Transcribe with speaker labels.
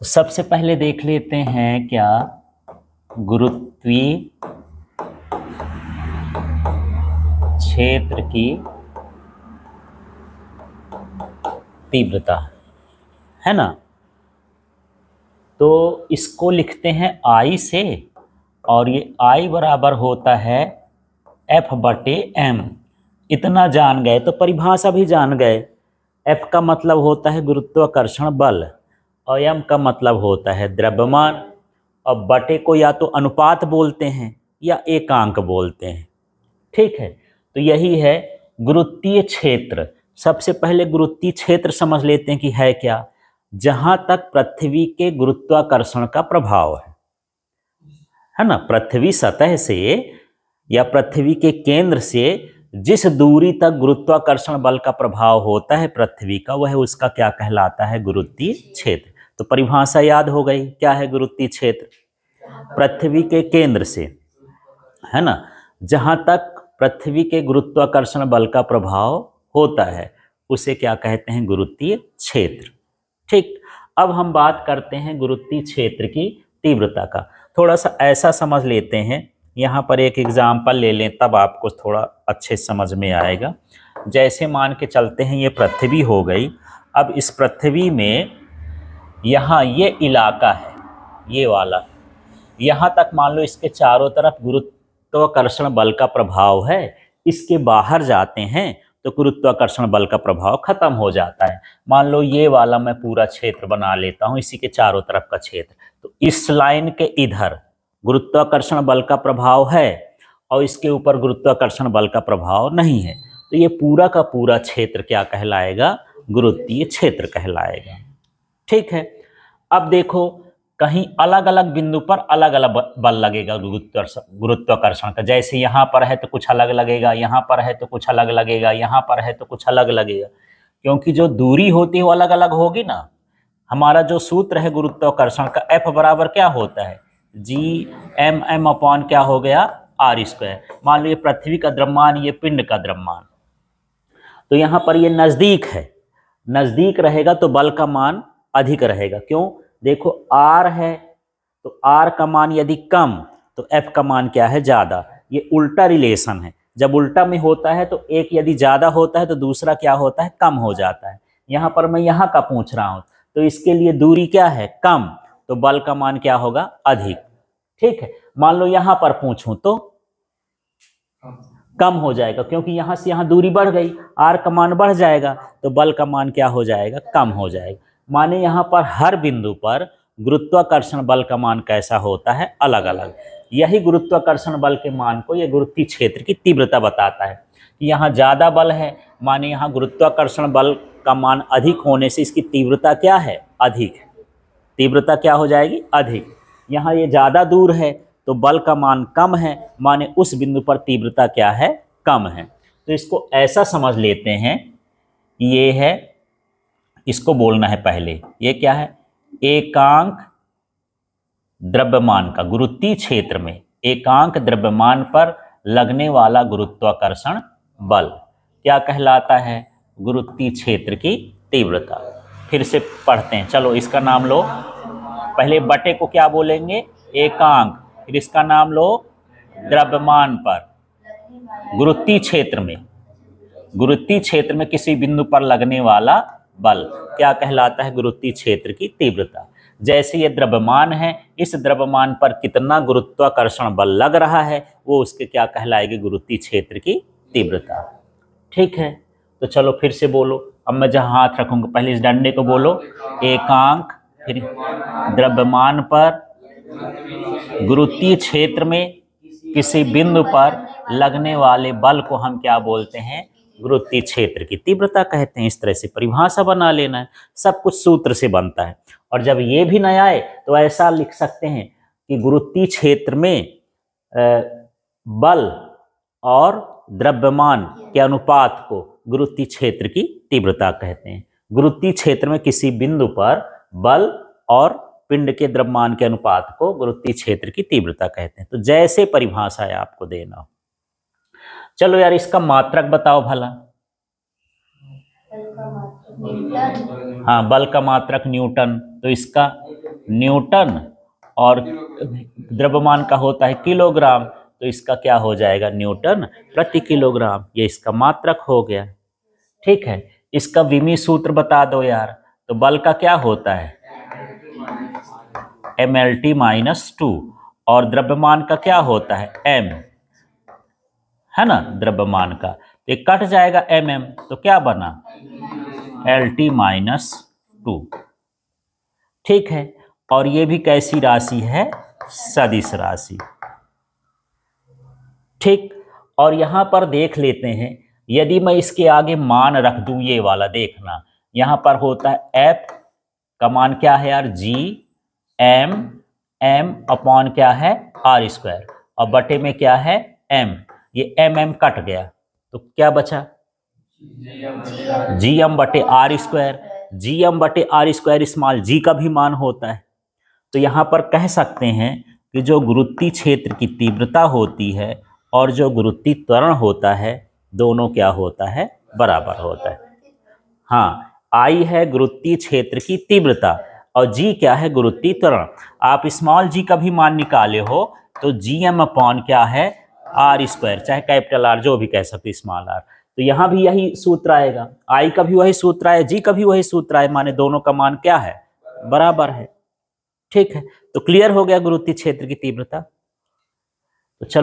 Speaker 1: सबसे पहले देख लेते हैं क्या गुरुत्वीय क्षेत्र की तीव्रता है ना। तो इसको लिखते हैं I से, और ये I बराबर होता है F/m। इतना जान गए तो परिभाषा भी जान गए। F का मतलब होता है गुरुत्वाकर्षण बल और m का मतलब होता है द्रव्यमान, और बटे को या तो अनुपात बोलते हैं या एकांक बोलते हैं। ठीक है, तो यही है गुरुत्वीय क्षेत्र। सबसे पहले गुरुत्वीय क्षेत्र समझ लेते हैं कि है क्या। जहां तक पृथ्वी के गुरुत्वाकर्षण का प्रभाव है ना, पृथ्वी सतह से या पृथ्वी के केंद्र से जिस दूरी तक गुरुत्वाकर्षण बल का प्रभाव होता है पृथ्वी का, वह उसका क्या कहलाता है, गुरुत्वीय क्षेत्र। तो परिभाषा याद हो गई, क्या है गुरुत्वीय क्षेत्र? पृथ्वी के केंद्र से, है ना, जहां तक पृथ्वी के गुरुत्वाकर्षण बल का प्रभाव होता है उसे क्या कहते हैं, गुरुत्वीय क्षेत्र। ठीक, अब हम बात करते हैं गुरुत्वीय क्षेत्र की तीव्रता का। थोड़ा सा ऐसा समझ लेते हैं, यहाँ पर एक एग्जाम्पल ले लें तब आपको थोड़ा अच्छे समझ में आएगा। जैसे मान के चलते हैं ये पृथ्वी हो गई। अब इस पृथ्वी में यहाँ ये इलाका है, ये वाला, यहाँ तक मान लो इसके चारों तरफ गुरुत्वाकर्षण बल का प्रभाव है। इसके बाहर जाते हैं तो गुरुत्वाकर्षण बल का प्रभाव खत्म हो जाता है। मान लो ये वाला मैं पूरा क्षेत्र बना लेता हूँ, इसी के चारों तरफ का क्षेत्र। तो इस लाइन के इधर गुरुत्वाकर्षण बल का प्रभाव है और इसके ऊपर गुरुत्वाकर्षण बल का प्रभाव नहीं है, तो ये पूरा का पूरा क्षेत्र क्या कहलाएगा, गुरुत्वीय क्षेत्र कहलाएगा। ठीक है, अब देखो कहीं अलग अलग बिंदु पर अलग अलग बल लगेगा गुरुत्वाकर्षण का। जैसे यहाँ पर है तो कुछ अलग लगेगा, यहाँ पर है तो कुछ अलग लगेगा, यहाँ पर है तो कुछ अलग लगेगा, क्योंकि जो दूरी होती है वो अलग अलग होगी ना। हमारा जो सूत्र है गुरुत्वाकर्षण का, F बराबर क्या होता है, G/m अपॉन क्या हो गया, r²। मान लो ये पृथ्वी का द्रव्यमान, ये पिंड का द्रव्यमान, तो यहाँ पर ये नजदीक है, नजदीक रहेगा तो बल का मान अधिक रहेगा। क्यों, देखो r है तो r का मान यदि कम तो F का मान क्या है, ज्यादा। ये उल्टा रिलेशन है, जब उल्टा में होता है तो एक यदि ज्यादा होता है तो दूसरा क्या होता है, कम हो जाता है। यहाँ पर मैं यहाँ का पूछ रहा हूँ तो इसके लिए दूरी क्या है, कम, तो बल का मान क्या होगा, अधिक। ठीक है, मान लो यहाँ पर पूछूं तो कम हो जाएगा, क्योंकि यहाँ से यहाँ दूरी बढ़ गई, r का मान बढ़ जाएगा तो बल का मान क्या हो जाएगा, कम हो जाएगा। माने यहाँ पर हर बिंदु पर गुरुत्वाकर्षण बल का मान कैसा होता है, अलग अलग। यही गुरुत्वाकर्षण बल के मान को यह गुरुत्वीय क्षेत्र की तीव्रता बताता है कि यहाँ ज्यादा बल है, माने यहाँ गुरुत्वाकर्षण बल का मान अधिक होने से इसकी तीव्रता क्या है, अधिक है। तीव्रता क्या हो जाएगी, अधिक। यहाँ ये ज्यादा दूर है तो बल का मान कम है, माने उस बिंदु पर तीव्रता क्या है, कम है। तो इसको ऐसा समझ लेते हैं, ये है, इसको बोलना है पहले, ये क्या है, एकांक द्रव्यमान का, गुरुत्वीय क्षेत्र में एकांक द्रव्यमान पर लगने वाला गुरुत्वाकर्षण बल क्या कहलाता है, गुरुत्वीय क्षेत्र की तीव्रता। फिर से पढ़ते हैं, चलो इसका नाम लो, पहले बटे को क्या बोलेंगे, एकांक, फिर इसका नाम लो द्रव्यमान पर। गुरुत्वीय क्षेत्र में, गुरुत्वीय क्षेत्र में किसी बिंदु पर लगने वाला बल क्या कहलाता है, गुरुत्वीय क्षेत्र की तीव्रता। जैसे ये द्रव्यमान है, इस द्रव्यमान पर कितना गुरुत्वाकर्षण बल लग रहा है वो उसके क्या कहलाएगी, गुरुत्वीय क्षेत्र की तीव्रता। ठीक है, तो चलो फिर से बोलो। अब मैं जहां हाथ रखूंगा पहले इस डंडे को बोलो, एकांक, फिर द्रव्यमान पर गुरुत्वीय क्षेत्र में किसी बिंदु पर लगने वाले बल को हम क्या बोलते हैं, गुरुत्वीय क्षेत्र की तीव्रता कहते हैं। इस तरह से परिभाषा बना लेना है, सब कुछ सूत्र से बनता है। और जब ये भी न आए तो ऐसा लिख सकते हैं कि गुरुत्वीय क्षेत्र में बल और द्रव्यमान के अनुपात को गुरुत्वीय क्षेत्र की तीव्रता कहते हैं। गुरुत्वीय क्षेत्र में किसी बिंदु पर बल और पिंड के द्रव्यमान के अनुपात को गुरुत्वीय क्षेत्र की तीव्रता कहते हैं। तो जैसे परिभाषा है आपको देना हो। चलो यार इसका मात्रक बताओ भला। हाँ, बल का मात्रक न्यूटन, तो इसका न्यूटन और द्रव्यमान का होता है किलोग्राम, तो इसका क्या हो जाएगा, न्यूटन प्रति किलोग्राम। ये इसका मात्रक हो गया। ठीक है, इसका विमी सूत्र बता दो यार। तो बल का क्या होता है, mLT-2, और द्रव्यमान का क्या होता है, m, है ना, द्रव्यमान का। तो ये कट जाएगा mm, तो क्या बना, LT-2। ठीक है, और ये भी कैसी राशि है, सदिश राशि। ठीक, और यहां पर देख लेते हैं, यदि मैं इसके आगे मान रख दूं, ये वाला देखना, यहां पर होता है F का मान क्या है यार, G m अपॉन क्या है, r², और बटे में क्या है, m। ये mm कट गया तो क्या बचा, Gm बटे r²। Gm बटे r² स्मॉल g का भी मान होता है। तो यहां पर कह सकते हैं कि जो गुरुत्वीय क्षेत्र की तीव्रता होती है और जो गुरुत्वीय त्वरण होता है, दोनों क्या होता है, बराबर होता है। हाँ, I है गुरुत्वीय क्षेत्र की तीव्रता और G क्या है, गुरुत्वीय त्वरण। आप स्मॉल g का भी मान निकाले हो तो Gm अपॉन क्या है, r², चाहे कैपिटल R जो भी कह सकते स्मॉल r। तो यहां भी यही सूत्र आएगा, I का भी वही सूत्र आए, G का भी वही सूत्र आए, माने दोनों का मान क्या है, बराबर है। ठीक है, तो क्लियर हो गया गुरुत्वीय क्षेत्र की तीव्रता। तो चलो